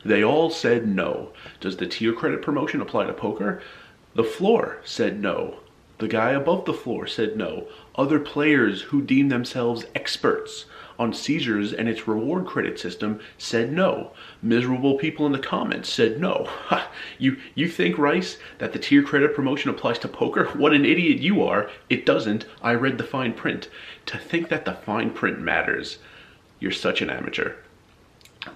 They all said no. Does the tier credit promotion apply to poker? The floor said no. The guy above the floor said no. Other players who deem themselves experts on Caesars and its reward credit system said no. Miserable people in the comments said no. Ha, you think, Rice, that the tier credit promotion applies to poker? What an idiot you are. It doesn't. I read the fine print. To think that the fine print matters. You're such an amateur.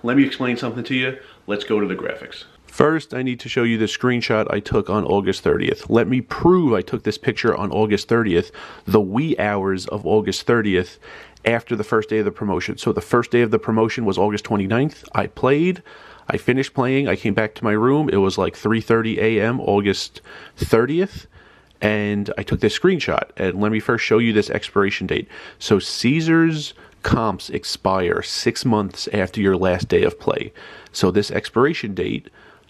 Let me explain something to you. Let's go to the graphics. First, I need to show you the screenshot I took on August 30th. Let me prove I took this picture on August 30th, the wee hours of August 30th, after the first day of the promotion. So the first day of the promotion was August 29th. I played. I finished playing. I came back to my room. It was like 3:30 a.m. August 30th. And I took this screenshot. And let me first show you this expiration date. So Caesars comps expire 6 months after your last day of play. So this expiration date,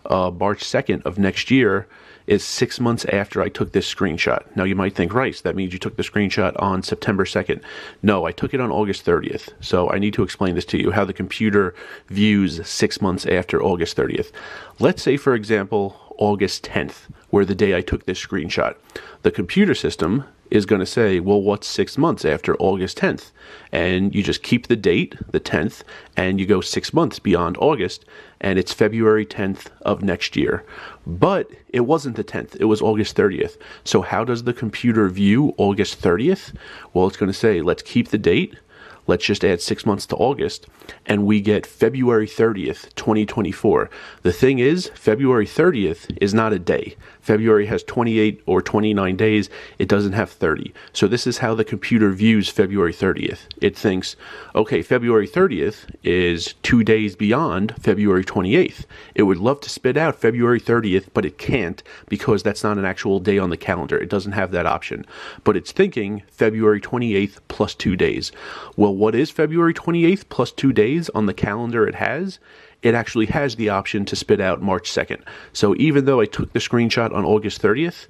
March 2nd of next year, is 6 months after I took this screenshot. Now you might think, Rice, that means you took the screenshot on September 2nd. No, I took it on August 30th. So I need to explain this to you, how the computer views 6 months after August 30th. Let's say, for example, August 10th, where the day I took this screenshot. The computer system is going to say, well, what's 6 months after August 10th? And you just keep the date, the 10th, and you go 6 months beyond August, and it's February 10th of next year. But it wasn't the 10th, it was August 30th. So how does the computer view August 30th? Well, it's going to say, let's keep the date, let's just add 6 months to August, and we get February 30th, 2024. The thing is, February 30th is not a day. February has 28 or 29 days. It doesn't have 30. So this is how the computer views February 30th. It thinks, okay, February 30th is 2 days beyond February 28th. It would love to spit out February 30th, but it can't because that's not an actual day on the calendar. It doesn't have that option. But it's thinking February 28th plus 2 days. Well, what is February 28th plus 2 days on the calendar it has? It actually has the option to spit out March 2nd. So even though I took the screenshot on August 30th,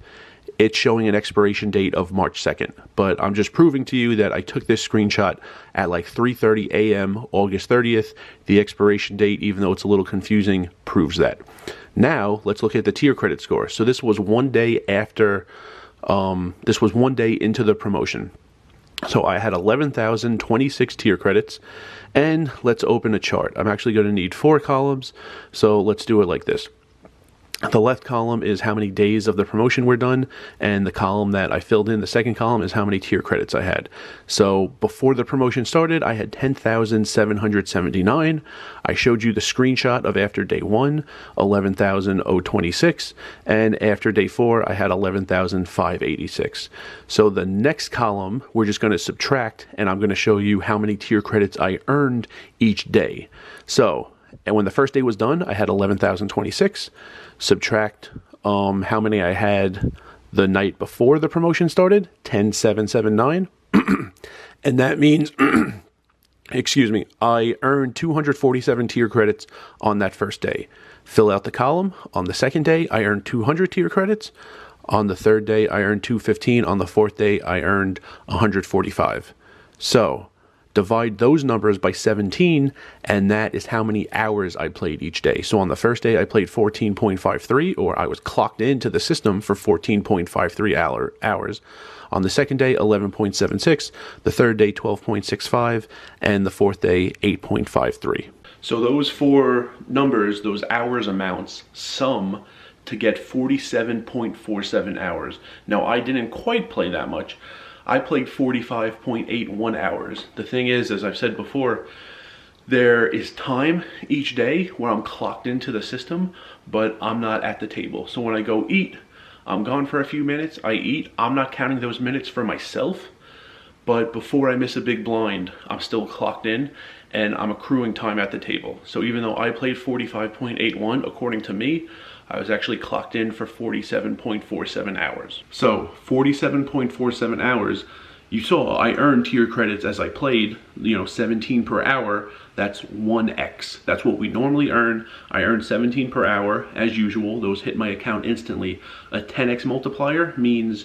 it's showing an expiration date of March 2nd. But I'm just proving to you that I took this screenshot at like 3:30 a.m. August 30th. The expiration date, even though it's a little confusing, proves that. Now, let's look at the tier credit score. So this was 1 day after, this was 1 day into the promotion. So I had 11,026 tier credits, and let's open a chart. I'm actually going to need 4 columns, so let's do it like this. The left column is how many days of the promotion were done, and the column that I filled in, the second column, is how many tier credits I had. So before the promotion started, I had 10,779. I showed you the screenshot of after day 1, 11,026, and after day 4, I had 11,586. So the next column, we're just going to subtract, and I'm going to show you how many tier credits I earned each day. So, and when the first day was done, I had 11,026. Subtract how many I had the night before the promotion started, 10,779. And that means, excuse me, I earned 247 tier credits on that first day. Fill out the column. On the second day, I earned 200 tier credits. On the third day, I earned 215. On the fourth day, I earned 145. So divide those numbers by 17, and that is how many hours I played each day. So on the first day, I played 14.53, or I was clocked into the system for 14.53 hours. On the second day, 11.76. The third day, 12.65. And the fourth day, 8.53. So those 4 numbers, those hours amounts, sum to get 47.47 hours. Now, I didn't quite play that much. I played 45.81 hours. The thing is, as I've said before, there is time each day where I'm clocked into the system, but I'm not at the table. So when I go eat, I'm gone for a few minutes, I eat. I'm not counting those minutes for myself, but before I miss a big blind, I'm still clocked in, and I'm accruing time at the table. So even though I played 45.81, according to me, I was actually clocked in for 47.47 hours. So 47.47 hours, you saw I earned tier credits as I played, 17 per hour. That's 1x. That's what we normally earn. I earned 17 per hour as usual. Those hit my account instantly. A 10x multiplier means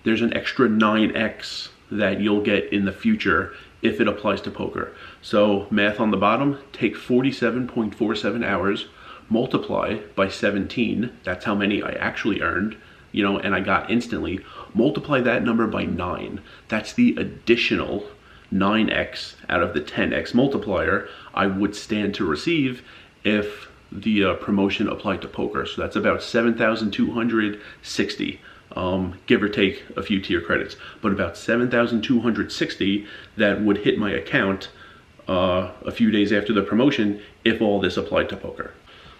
there's an extra 9x that you'll get in the future if it applies to poker. So math on the bottom, take 47.47 hours multiply by 17, that's how many I actually earned, you know, and I got instantly. Multiply that number by 9, that's the additional 9x out of the 10x multiplier I would stand to receive if the promotion applied to poker. So that's about 7,260, give or take a few tier credits, but about 7,260 that would hit my account a few days after the promotion if all this applied to poker.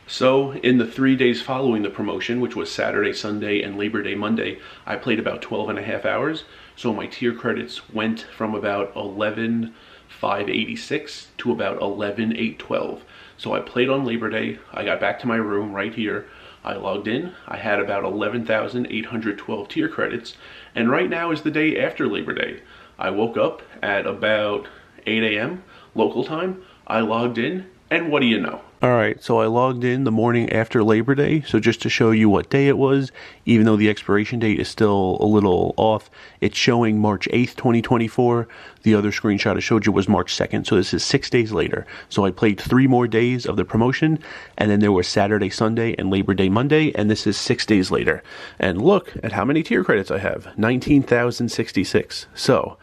So in the 3 days following the promotion, which was Saturday, Sunday, and Labor Day Monday, I played about 12.5 hours. So my tier credits went from about 11,586 to about 11,812. So I played on Labor Day. I got back to my room right here. I logged in. I had about 11,812 tier credits. And right now is the day after Labor Day. I woke up at about 8 a.m. local time. I logged in, and what do you know? Alright, so I logged in the morning after Labor Day, so just to show you what day it was, even though the expiration date is still a little off, it's showing March 8th, 2024. The other screenshot I showed you was March 2nd, so this is 6 days later. So I played 3 more days of the promotion, and then there was Saturday, Sunday, and Labor Day Monday, and this is 6 days later. And look at how many tier credits I have, 19,066. So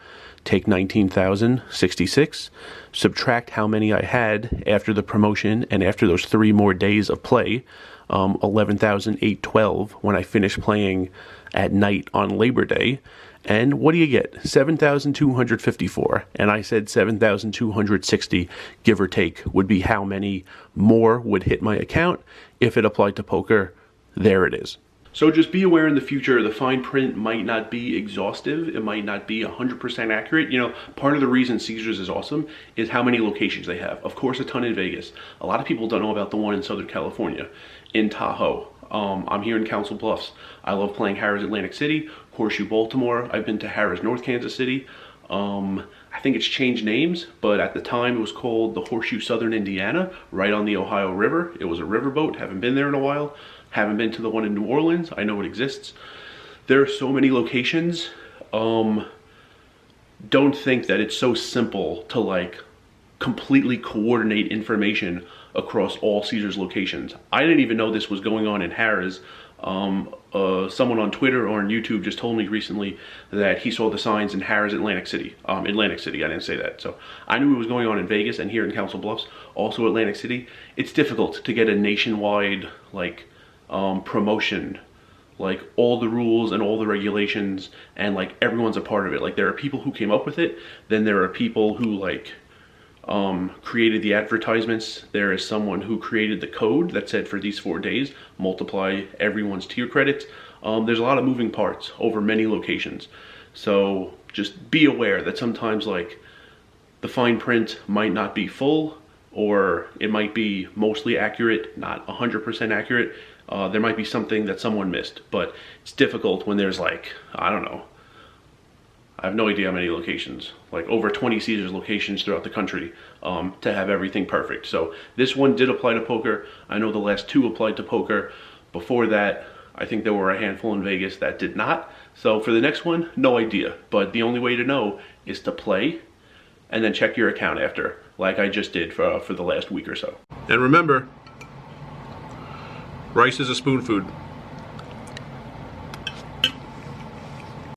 take 19,066, subtract how many I had after the promotion and after those 3 more days of play, 11,812 when I finished playing at night on Labor Day. And what do you get? 7,254. And I said 7,260, give or take, would be how many more would hit my account if it applied to poker. There it is. So just be aware in the future, the fine print might not be exhaustive. It might not be 100% accurate. You know, part of the reason Caesars is awesome is how many locations they have. Of course, a ton in Vegas. A lot of people don't know about the one in Southern California, in Tahoe. I'm here in Council Bluffs. I love playing Harrah's Atlantic City, Horseshoe Baltimore. I've been to Harrah's North Kansas City. I think it's changed names, but at the time it was called the Horseshoe Southern Indiana, right on the Ohio River. It was a riverboat. Haven't been there in a while. Haven't been to the one in New Orleans. I know it exists. There are so many locations. Don't think that it's so simple to like completely coordinate information across all Caesars locations. I didn't even know this was going on in Harrah's. Someone on Twitter or on YouTube just told me recently that he saw the signs in Harrah's Atlantic City. Atlantic City, I didn't say that. So I knew it was going on in Vegas and here in Council Bluffs, also Atlantic City. It's difficult to get a nationwide like promotion, like all the rules and all the regulations, and like everyone's a part of it. Like there are people who came up with it, then there are people who like created the advertisements. There is someone who created the code that said for these 4 days multiply everyone's tier credits. There's a lot of moving parts over many locations, so just be aware that sometimes like the fine print might not be full, or it might be mostly accurate, not 100% accurate. There might be something that someone missed, but it's difficult when there's like, I don't know, I have no idea how many locations, like over 20 Caesars locations throughout the country, to have everything perfect. So this one did apply to poker. I know the last 2 applied to poker. Before that, I think there were a handful in Vegas that did not. So for the next one, no idea. But the only way to know is to play and then check your account after, like I just did for the last week or so. And remember, rice is a spoon food.